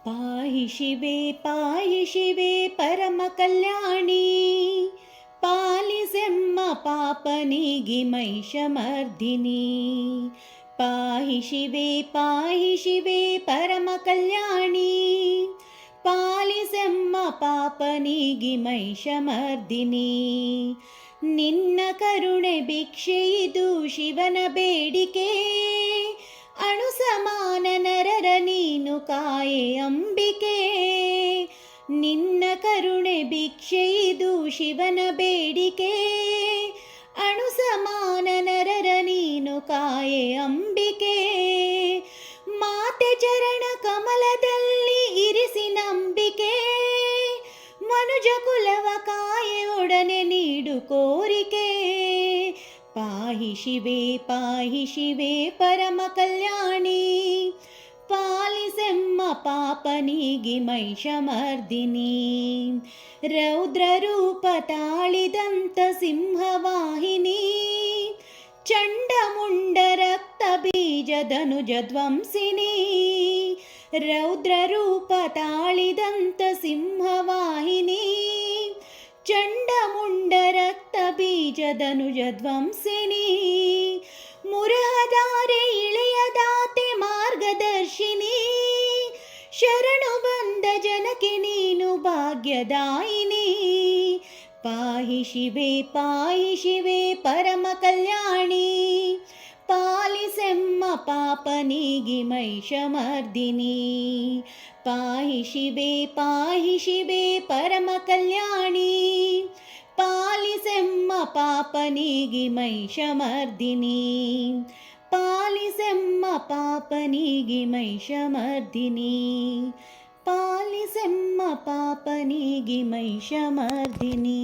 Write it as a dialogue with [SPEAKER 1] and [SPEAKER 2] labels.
[SPEAKER 1] पाहि शिवे परम कल्याणी पालिसेम्म पापनीगि महिषमर्दिनी पाहि शिवे परम कल्याणी पालिसेम्म पापनीगि महिषमर्दिनी ನಿನ್ನ ಕರುಣೆ ಭಿಕ್ಷೆಯಿದು ಶಿವನ ಬೇಡಿಕೆ ಅಣು ಸಮಾನ ನರರ ನೀನು ಕಾಯೆ ಅಂಬಿಕೆ ನಿನ್ನ ಕರುಣೆ ಭಿಕ್ಷೆಯಿದು ಶಿವನ ಬೇಡಿಕೆ ಅಣು ಸಮಾನ ನರರ ನೀನು ಕಾಯೆ ಅಂಬಿಕೆ ಮಾತೆ ಚರಣ ಕಮಲದಲ್ಲಿ ಇರಿಸಿ ನಂಬಿಕೆ ಮನುಜ ಕುಲವ ಕಾಯೆ ಒಡನೆ ನೀಡು ಕೋರಿಕೆ ಪಾಹಿ ಶಿವೆ ಪರಮ ಕಲ್ಯಾಣಿ ಪಾಲಿಸೆಮ್ಮ ಪಾಪನಿಗಿ ಮಹಿಷಮರ್ದಿನಿ ರೌದ್ರ ರೂಪ ತಾಳಿದಂತ ಸಿಂಹವಾಹಿನಿ ಚಂಡಮುಂಡ ರಕ್ತ ಬೀಜದನುಜ ಧ್ವಂಸಿನಿ ರೌದ್ರ ರೂಪ ತಾಳಿದಂತ ಸಿಂಹವಾಹಿನಿ ಚಂಡಮುಂಡ ರಕ್ತ ಬೀಜದನುಜ ಧ್ವಂಸಿನಿ ಮುರಹದಾರೆ ಇಳೆಯದಾತೆ ಮಾರ್ಗದರ್ಶಿನಿ ಶರಣು ಬಂದ ಜನಕ್ಕೆ ನೀನು ಭಾಗ್ಯದಾಯಿನಿ ಪಾಹಿ ಶಿವೆ ಪರಮ ಕಲ್ಯಾಣಿ ಪಾಲಿಸೆಮ್ಮ ಪಾಪನಿಗಿ ಮಹಿಷಮರ್ದಿನಿ ಪಾಹಿ ಶಿವೆ ಪರಮ ಕಲ್ಯಾಣಿ ಪಾಲಿಸೆಮ್ಮ ಪಾಪನಿಗಿ ಮಹಿಷಮರ್ದಿನಿ ಪಾಲಿಸೆಮ್ಮ ಪಾಪನಿಗಿ ಮಹಿಷಮರ್ದಿನಿ ಪಾಲಿಸೆಮ್ಮ ಪಾಪನಿಗಿ ಮಹಿಷಮರ್ದಿನಿ